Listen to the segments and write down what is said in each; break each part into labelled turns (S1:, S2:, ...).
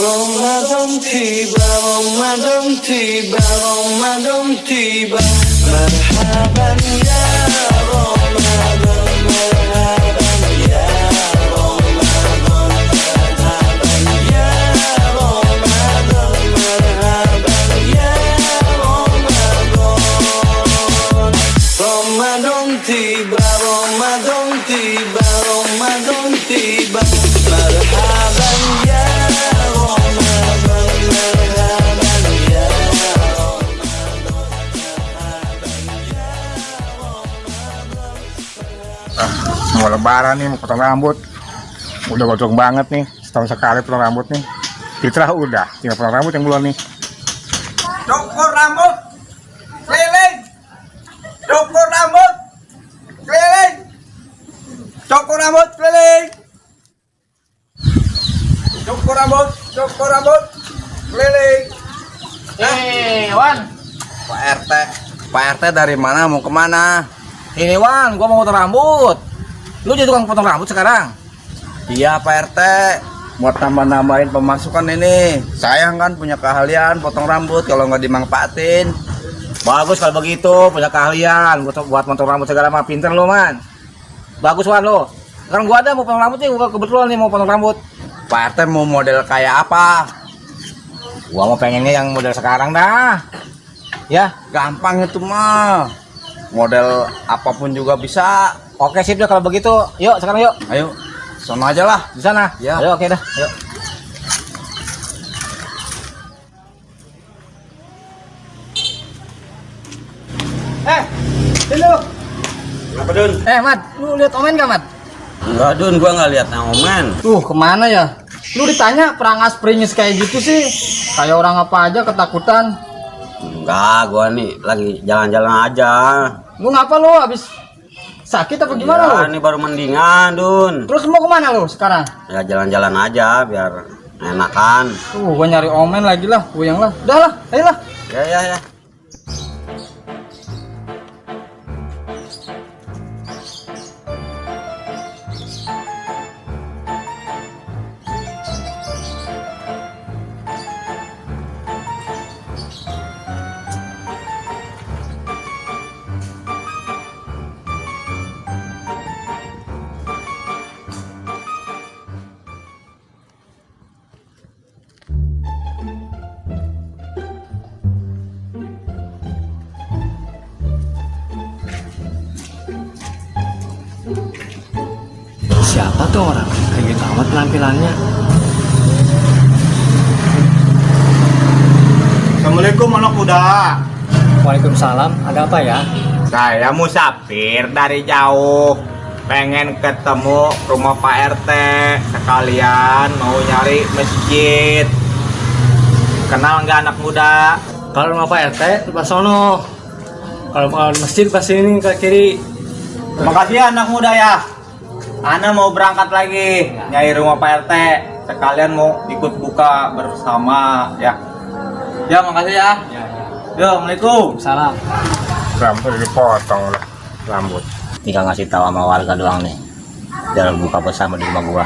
S1: Ramadan tiba, Ramadan tiba, Ramadan tiba. Marhaban ya Ramadan, marhaban ya Ramadan, marhaban ya Ramadan, marhaban ya Ramadan. Ramadan tiba, Ramadan tiba, Ramadan tiba. Marhaban ya
S2: mau lebaran nih, mau potong rambut. Udah gocong banget nih, setahun sekali potong rambut nih. Fitrah udah, tinggal potong rambut yang belum nih.
S3: Cukur rambut keliling, cukur rambut keliling, cukur rambut keliling, cukur rambut keliling.
S4: Wan,
S3: Pak RT dari mana, mau kemana?
S4: ini Wan, gua mau potong rambut. Lu jadi tukang potong rambut sekarang?
S3: Iya Pak RT, buat tambah-nambahin pemasukan ini. Sayang kan punya keahlian potong rambut, kalau nggak dimanfaatin.
S4: Bagus kalau begitu, punya keahlian buat potong rambut segala mah, pinter lu Man. Bagus Wan lu. Sekarang gua ada mau potong rambut nih, gua kebetulan nih mau potong rambut.
S3: Pak RT mau model kayak apa?
S4: Gua mau pengennya yang model sekarang dah. Ya,
S3: Gampang itu mah, model apapun juga bisa.
S4: oke sip deh kalau begitu. Yuk sekarang yuk.
S3: Ayo, sono aja lah.
S4: Di sana.
S3: Ya.
S4: Ayo oke dah. Yuk. Sini lu.
S3: Kenapa Dun?
S4: Mat, lu lihat Omen gak Mat?
S3: Enggak Dun, gua nggak lihat Omen.
S4: Kemana ya? Lu ditanya perangas pringis kayak gitu sih. Kayak orang apa aja ketakutan.
S3: Enggak, gua nih lagi jalan-jalan aja.
S4: Lu ngapa lu habis sakit apa gimana lu?
S3: Ini baru mendingan Dun.
S4: Terus mau kemana lu sekarang?
S3: Ya jalan-jalan aja biar enakan.
S4: Gua nyari Omen lagi lah, puyeng lah. Udah lah, ayolah.
S3: Ya.
S4: Siapa tuh orang? Kayak gitu amat penampilannya.
S2: Assalamualaikum anak muda.
S4: Waalaikumsalam, ada apa ya?
S2: Saya musafir dari jauh, pengen ketemu rumah Pak RT, sekalian mau nyari masjid. Kenal nggak anak muda?
S4: Kalau rumah Pak RT, di sono. Kalau masjid pas sini ke kiri.
S2: Terima kasih ya anak muda ya. Ana mau berangkat lagi nyari rumah Pak RT, sekalian mau ikut buka bersama ya.
S4: Ya, makasih ya.
S2: Yo, Assalamualaikum.
S4: Salam.
S2: Rambut dipotong lah, rambut.
S4: Tinggal ngasih tahu sama warga doang nih. Biar buka bersama di rumah gua.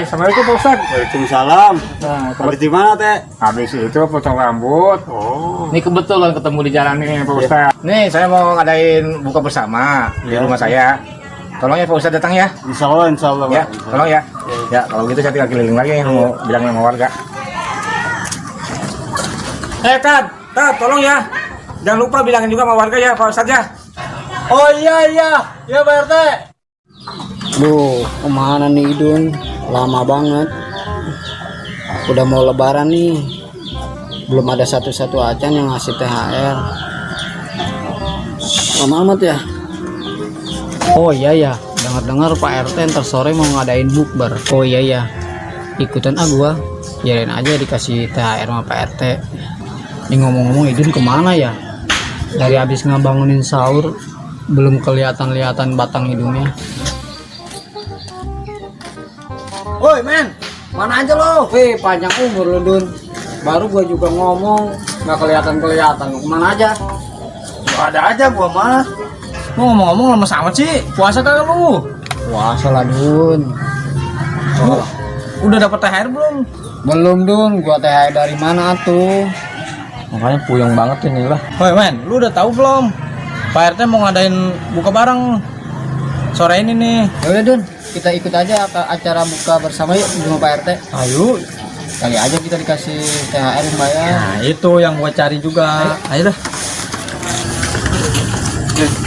S2: Assalamualaikum Pak Ustadz.
S5: Waalaikumsalam.
S2: Nah,
S5: Habis di mana teh?
S2: habis itu potong rambut.
S5: Oh.
S4: Ini kebetulan ketemu di jalan nih Pak Ustadz. Nih saya mau ngadain buka bersama di rumah saya. Tolong ya Pak Ustadz datang ya.
S5: Insya Allah.
S4: Ya,
S5: Pak.
S4: tolong ya. Ya, kalau gitu saya tinggal keliling lagi mau bilang sama warga. Tad, tolong ya. Jangan lupa bilangin juga sama warga ya Pak Ustadz ya.
S5: Oh iya Pak RT.
S6: Duh, kemana nih Idun? Lama banget. Udah mau lebaran nih. Belum ada satu-satu acan yang ngasih THR. Lama amat ya? Oh iya ya, dengar-dengar Pak RT ntar sore mau ngadain bukber. Oh iya ya, ikutan gua. Biarin aja dikasih THR sama Pak RT. Ini ngomong-ngomong Idun kemana ya? Dari habis ngebangunin sahur belum kelihatan batang hidungnya. Woi men, mana aja lo? Panjang umur lo Dun. Baru gua juga ngomong nggak kelihatan. Kemana aja?
S5: Ada aja gua mah.
S4: Lu ngomong-ngomong lemes amat sih. Puasa kagak lu?
S6: Puasa lah Dun.
S4: Udah dapat THR belum?
S6: Belum Dun, gua THR dari mana tuh?
S4: Makanya puyeng banget ini lah. Woi men, lu udah tahu belum? Pak RT mau ngadain buka bareng sore ini nih.
S6: Ya udah Dun, kita ikut aja ke acara buka bersama yuk di rumah Pak RT.
S4: Ayo.
S6: Kali aja kita dikasih THR yang bayar.
S4: Nah itu yang gua cari juga. Ayo dah.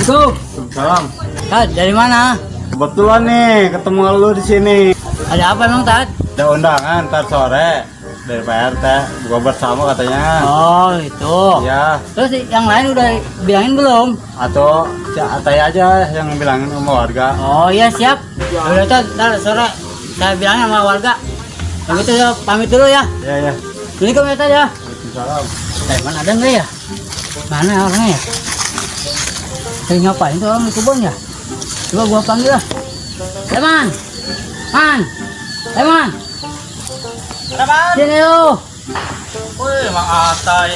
S6: Go.
S5: Salam.
S6: Tad, dari mana?
S5: Kebetulan nih ketemu lu di sini.
S6: Ada apa emang Tad?
S5: Ada undangan ntar sore dari Pak RT buka bersama katanya.
S6: Oh itu.
S5: Ya,
S6: Terus yang lain udah bilangin belum?
S5: atau si Atai aja yang bilangin sama warga.
S6: Oh iya siap. Udah Tad, ntar sore saya bilangin sama warga. Kalau gitu ya pamit dulu ya.
S5: Ya.
S6: Assalamualaikum ya Tad ya.
S5: Waalaikumsalam.
S6: Mana ada nggak ya? Mana orangnya ya? Saya ngapain tuh orang di kebun ya? Coba gua panggil lah. Teman, teman. Sini lu.
S4: Woi, Mang Atai.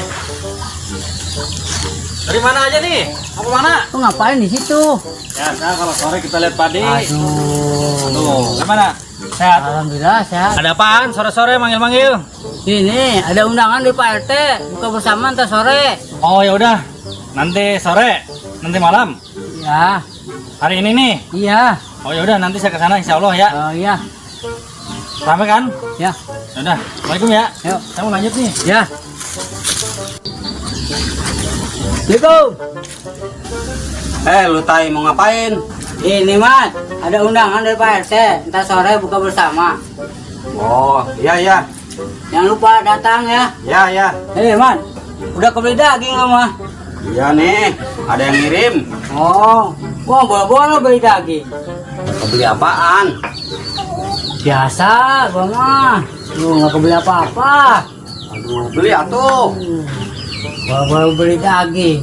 S4: Dari mana aja nih? Mau ke mana?
S6: Lu ngapain di situ?
S5: Ya, kalau sore kita lihat padi.
S6: Aduh.
S4: Gimana? Sehat?
S6: Alhamdulillah sehat.
S4: Ada apaan? Sore-sore manggil-manggil.
S6: Ini ada undangan di Pak RT buka bersama ntar sore.
S4: Oh ya udah. Nanti sore, nanti malam.
S6: Ya,
S4: Hari ini nih.
S6: iya.
S4: Oh ya udah, nanti saya ke sana insyaallah ya.
S6: Oh iya.
S4: Rame kan?
S6: Ya,
S4: Ya udah. Assalamualaikum ya.
S6: yuk.
S4: Saya mau lanjut nih.
S6: Ya. Assalamualaikum.
S3: Lu Tai mau ngapain?
S6: Ini Man, ada undangan dari Pak RT. Ntar sore buka bersama.
S3: Oh, iya.
S6: Jangan lupa datang ya.
S3: Ya.
S6: Man, udah kebeli daging lo mah.
S3: Iya nih, ada yang ngirim.
S6: Oh, gua bola-bola beli daging.
S3: Beli apaan?
S6: Biasa, gua mah. Lu nggak kebeli apa-apa.
S3: Aduh, beli atuh.
S6: Gua baru beli daging.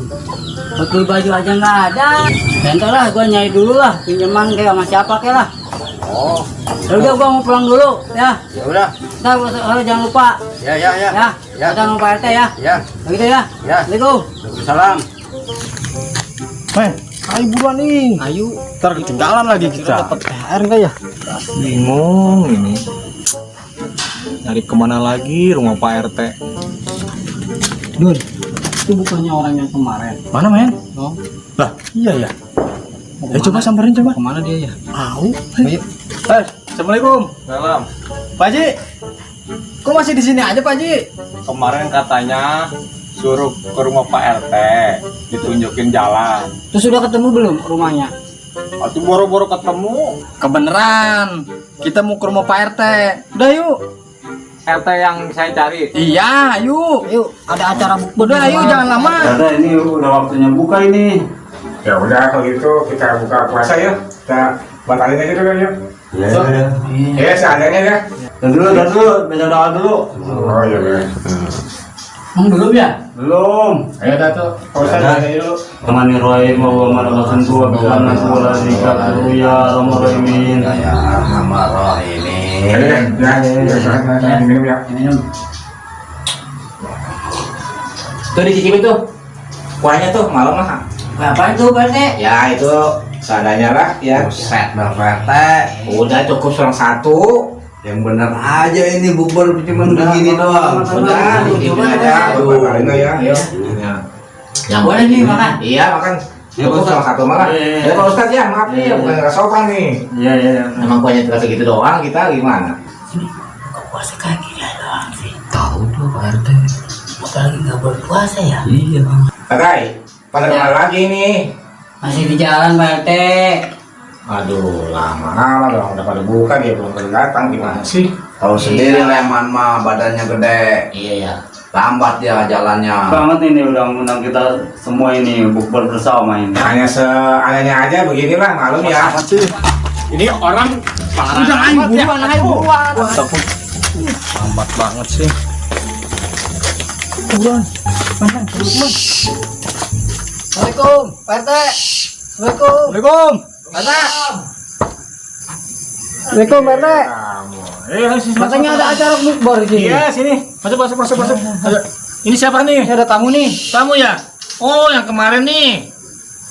S6: Buat beli baju aja nggak ada. Bentar lah, gua nyari dulu lah. Pinjaman kayak sama siapa kayak lah.
S3: Oh,
S6: Ya udah, gua mau pulang dulu ya.
S3: ya udah.
S6: Ntar sore jangan lupa.
S3: Ya.
S6: Ya, datang sama Pak RT ya.
S3: Ya.
S6: Begitu ya.
S3: Ya.
S6: Assalamualaikum.
S3: Salam.
S4: Men, ayo buruan nih.
S6: Ayo.
S5: Ntar ketinggalan lagi kita.
S4: Dapat THR enggak ya? Bingung ini. Nyari kemana lagi rumah Pak RT?
S6: Dun, itu bukannya orang yang kemarin.
S4: Mana men?
S6: Oh,
S4: Lah, iya ya. Coba samperin coba.
S6: kemana dia ya?
S4: Tahu. Ayo. Assalamualaikum.
S2: Salam.
S4: Pak Haji. Kok masih di sini aja Pak Haji?
S2: Kemarin katanya suruh ke rumah Pak RT, ditunjukin jalan.
S6: Terus sudah ketemu belum rumahnya?
S2: Waktu boro-boro ketemu,
S4: Kebeneran. Kita mau ke rumah Pak RT. Udah yuk.
S2: RT yang saya cari.
S4: Iya, yuk.
S6: Yuk, ada acara bukber.
S4: Udah ayo jangan lama.
S5: Ada ini udah waktunya buka ini.
S7: Ya udah kalau gitu kita buka puasa ya. Kita batalin aja dulu yuk. Ya seadanya ya.
S5: Dan dulu, baca doa dulu.
S7: Oh iya benar.
S6: Belum ya?
S5: Belum.
S7: Ayo dah tuh. Pak Ustadz baca dulu.
S5: Temani rohim wa malakasan tua bihamna wala zikatu ya rahmanin.
S3: Ya Arhamar Rahimin.
S7: Ya, minum ya.
S4: Tuh dicicipin tuh. Kuahnya tuh malam lah.
S6: Ngapain tuh Pak RT?
S4: Ya itu seadanya lah ya.
S3: Set dah Pak RT.
S4: Udah cukup seorang satu.
S3: Yang bener aja ini bubur cuma begini doang.
S4: Udah, dicicipin aja.
S7: Batalin lah ya.
S4: Ayo. Yang
S6: Boleh nih makan.
S4: Iya makan. Cukup seorang satu malah. Ya Pak Ustadz ya maaf nih, bukan nggak sopan nih.
S5: Iya.
S4: Emang kuahnya tinggal segitu doang, kita gimana?
S6: Puasa kayak gini doang sih.
S3: Tahu tuh Pak RT.
S6: Apalagi nggak berpuasa ya?
S3: Iya.
S4: Kakak, pada kemana lagi nih?
S6: Masih di jalan Pak RT.
S4: Aduh, lama dong, udah pada buka dia belum pada datang, gimana sih?
S3: Tahu sendiri Leman mah badannya gede.
S4: Iya ya.
S3: Lambat dia jalannya.
S5: Banget ini udah ngundang kita semua ini bukber bersama ini.
S4: Hanya seadanya aja beginilah, malum ya. Ini orang parah. Udah ayo buruan. Lambat banget sih.
S6: Assalamualaikum Pak RT. Assalamualaikum.
S4: Assalamualaikum.
S6: Assalamualaikum Pak RT.
S4: Sini.
S6: Katanya ada acara bukber di sini.
S4: Iya, sini. Masuk. Ayo. Ini siapa nih?
S6: Ini ada tamu nih.
S4: Tamu ya? Oh, yang kemarin nih.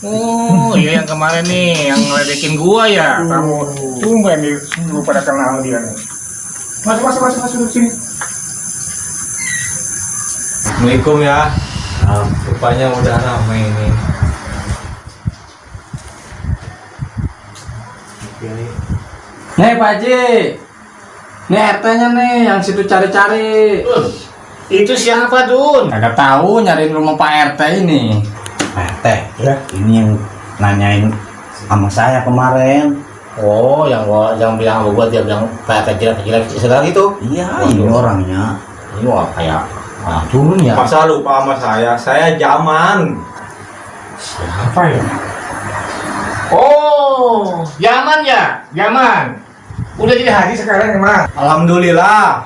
S4: Oh, iya yang kemarin nih, yang ngeledekin gua ya, tamu. Tumben nih, gua pada kenal dia nih.
S7: Masuk sini.
S2: Assalamualaikum ya. Rupanya udah ramai ini.
S6: Nih Pak Haji, nih RT-nya nih yang situ cari-cari.
S4: Itu siapa, Dun?
S6: Kagak tahu nyariin rumah Pak RT ini.
S3: Pak RT, ini yang nanyain sama saya kemarin.
S4: Oh, yang bilang sama gua dia bilang kayak gila segala gitu.
S3: Iya, ini orangnya.
S4: Ini wah kayak turun ya.
S2: Masa lupa sama saya zaman.
S7: Apa ya?
S4: Oh, Yaman ya? Yaman. Udah jadi haji sekarang emang.
S2: Alhamdulillah.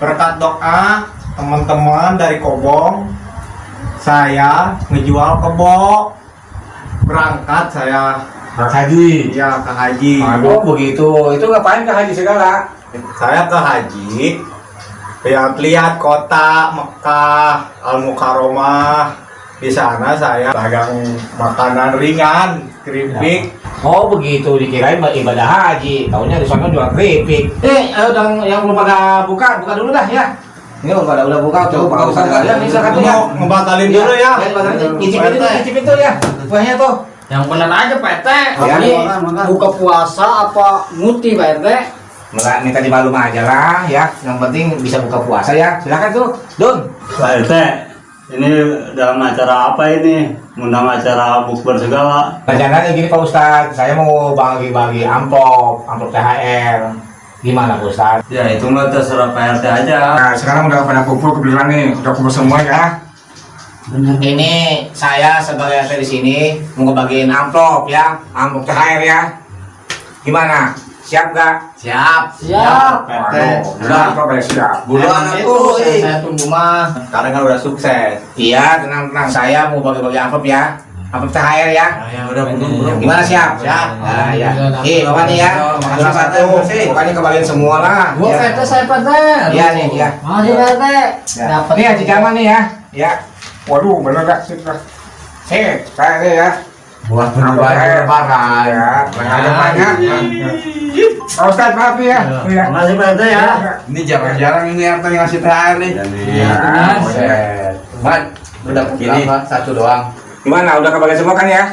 S2: Berkat doa teman-teman dari Kobong, saya ngejual kebo. Berangkat saya.
S7: Pak Haji.
S2: Iya, ke haji.
S4: Oh begitu. Itu ngapain ke haji segala?
S2: Saya ke haji. Lihat kota Mekah, Al-Mukarramah. Di sana saya dagang makanan ringan, keripik.
S4: Oh begitu, dikirain ibadah haji. Taunya di sana jual keripik. Yang belum pada buka dulu dah ya. Ini udah buka tuh, buka usaha ya. Ini silakan tuh ya.
S2: Mau ngebatalin dulu ya.
S4: Cicipin tuh ya. Kuahnya tuh.
S6: Yang bener aja Pak RT.
S4: Ya,
S6: Ini
S4: makan.
S6: buka puasa apa muti Pak RT?
S4: Enggak, minta dimaklum aja lah ya. Yang penting bisa buka puasa ya. Silakan tuh, Don.
S5: Pak RT, ini dalam acara apa ini? Undang acara bukber segala.
S4: Rencananya gini Pak Ustadz, saya mau bagi-bagi amplop THR. Gimana Pak Ustadz?
S5: Ya itu mah terserah Pak RT aja.
S7: Nah, sekarang udah pada kumpul kebetulan nih, udah kumpul semua ya.
S4: Ini saya sebagai RT di sini mau ngebagiin amplop ya, amplop THR ya. Gimana? Siap gak?
S6: Siap.
S2: Aduh,
S7: Udah, amplop ya siap.
S3: Buruan
S6: Itu
S3: atuh,
S6: saya tunggu mah.
S2: Sekarang kan udah sukses.
S4: Iya, tenang. Saya mau bagi-bagi amplop ya. Amplop THR ya.
S2: Ya udah belum.
S4: Gimana siap? Siap. Nah, ya. Nih, Bapak nih ya. Makasih satu. Pokoknya kebagian semua lah.
S6: Gua
S4: Ya.
S6: RT saya Pak RT.
S4: Iya nih, ya.
S6: Makasih Pak RT.
S4: Ya.
S6: Dapat.
S4: Nih Haji Jaman nih ya. Ya.
S7: Waduh, bener gak sih?
S4: Kayak ini ya.
S3: Buat
S7: Amplop THR.
S4: Lebaran.
S7: Ya, banyak. Pak Ustadz, maaf nih ya. Iya.
S5: Makasih Pak RT ya.
S3: Ini jarang-jarang ini RT yang ngasih THR nih.
S5: Iya.
S3: Mat, udah begini. Satu doang.
S4: Gimana? Udah kebagian semua kan ya?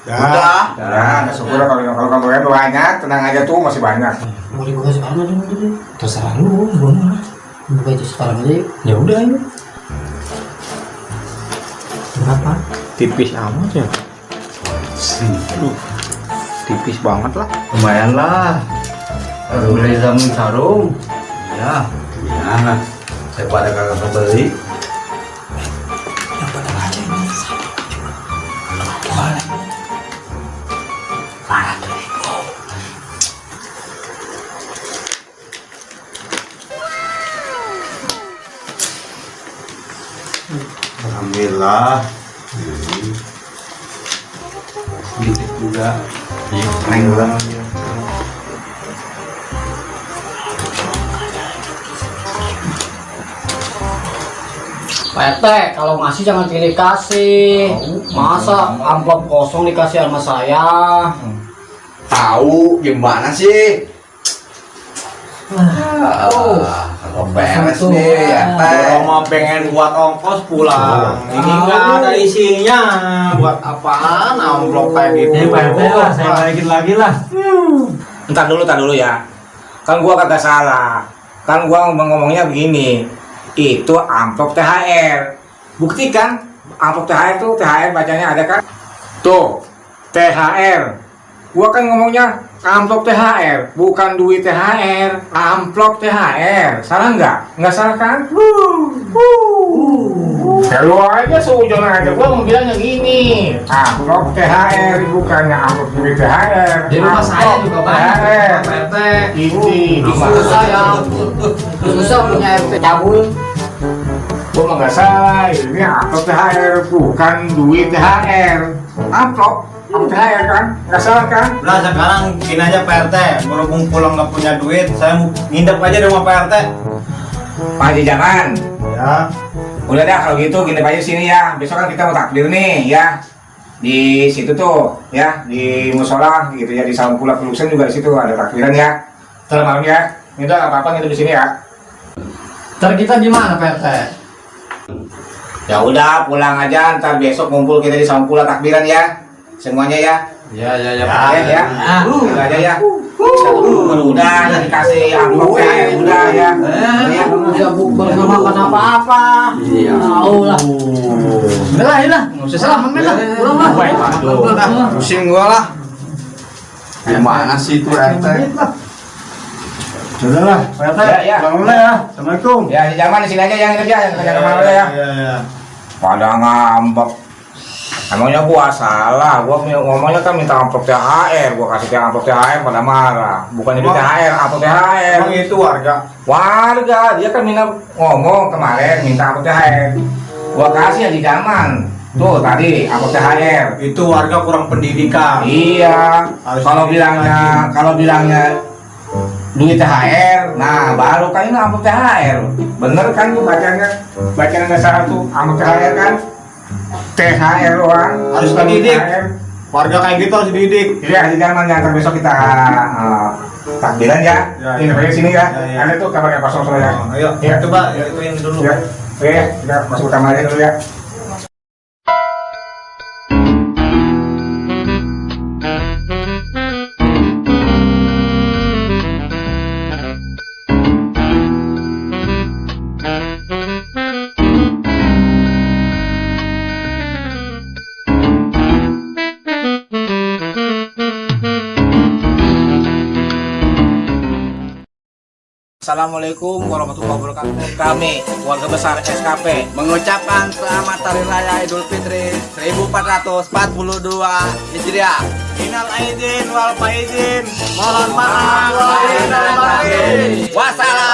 S3: Udah.
S7: Nah, syukur kalau kamu banyak, tenang aja tuh masih banyak.
S6: Mau dibuka sekarang aja dulu. Terserah lu, gua mah. Buka aja sekarang aja. Ya udah ayo. Berapa?
S2: Tipis amat ya. Tipis banget lah.
S3: Lumayan lah. Beli jamu sarung. Ya. Ya. Saya pada kagak kebeli.
S2: Alhamdulillah. Sedikit juga.
S3: Neng ulang.
S6: Pak RT, kalau ngasih jangan pilih kasih. Masa amplop kosong dikasih sama saya?
S3: Tahu gimana sih? Kalau beres nih ya
S2: Kalau mau pengen buat ongkos pulang, ini nggak ada isinya. Buat apaan amplop kayak gitu?
S5: Pak RT lah, saya balikin lagi lah.
S4: Entar dulu ya. Kan gua kagak salah. Kan gua ngomongnya begini. Itu amplop THR. Buktikan amplop THR tuh THR bacanya ada kan? Tuh, THR. Gua kan ngomongnya amplop THR, bukan duit THR. Amplop THR. Salah nggak? Nggak salah kan?
S7: Ya lu aja seujon aja.
S4: Gua mau bilangnya gini.
S7: Amplop THR bukannya amplop duit THR.
S6: Di rumah saya juga banyak
S7: THR.
S6: Pak RT.
S4: Ini
S6: Susah ya. Susah punya RT cabul.
S4: gua mah nggak salah. Ini amplop THR, bukan duit THR. Amplop THR kan? Nggak salah kan?
S2: Udah sekarang gini aja Pak RT. Berhubung pulang nggak punya duit, saya mau nginep aja di rumah Pak RT.
S4: Pak Haji jangan.
S2: Ya.
S4: Udah dah kalau gitu gini aja sini ya. Besok kan kita mau takbir nih ya. Di situ tuh ya, di musola gitu ya, di Saung Pula Peluksen juga di situ ada takbiran ya. Ntar malam ya.
S7: Udah nggak apa-apa nginep di sini ya.
S6: Ntar kita gimana Pak RT?
S4: Ya udah pulang aja, ntar besok ngumpul kita di Sampula takbiran ya. Semuanya ya.
S6: Ya
S4: Ya ya. Udah aja ya. Udah dikasih amplop ya. Udah ya. Ya.
S6: Udah bukber nggak makan apa-apa. Iya. Tahu lah. Udah lah, nggak usah salaman lah. Pulang lah.
S3: Pusing gua lah. Gimana sih itu RT?
S5: Sudah lah, Pak RT.
S4: Ya.
S5: Pulang dulu ya. Assalamualaikum.
S4: Ya di zaman di sini aja yang kerja, jangan kerja kemana ya.
S5: Ya.
S4: Pada ngambek. Emangnya gua salah, gua ngomongnya kan minta amplop THR, gua kasih amplop THR pada marah. Bukannya di THR, amplop THR.
S2: Emang itu warga.
S4: Warga, dia kan ngomong kemarin minta amplop THR. Gua kasih ya di zaman. Tuh tadi amplop THR.
S2: Itu warga kurang pendidikan.
S4: Iya.
S2: Harus
S4: Kalau
S2: dididik
S4: bilangnya duit THR, nah baru kan ini amplop THR. Bener kan tuh bacanya nggak salah tuh amplop THR kan? THR doang.
S2: Harus
S4: Bukan
S2: dididik.
S4: THR.
S2: Warga kayak gitu harus dididik.
S4: Iya, di zaman yang besok kita takbiran ya.
S2: Ya,
S4: Ini
S2: ya.
S4: dari sini ya.
S2: Ya, ya.
S4: Ada tuh kamarnya kosong soalnya.
S2: Ayo,
S4: Ya.
S2: coba ya, ituin dulu.
S4: Ya. Oke, kita masuk ke kamarnya dulu ya. Assalamualaikum warahmatullahi wabarakatuh. Kami warga besar SKP
S3: Mengucapkan selamat Hari Raya Idul Fitri 1442 Hijriah.
S2: Minal aidin wal faizin.
S3: Mohon maaf lahir dan batin. Wassalam.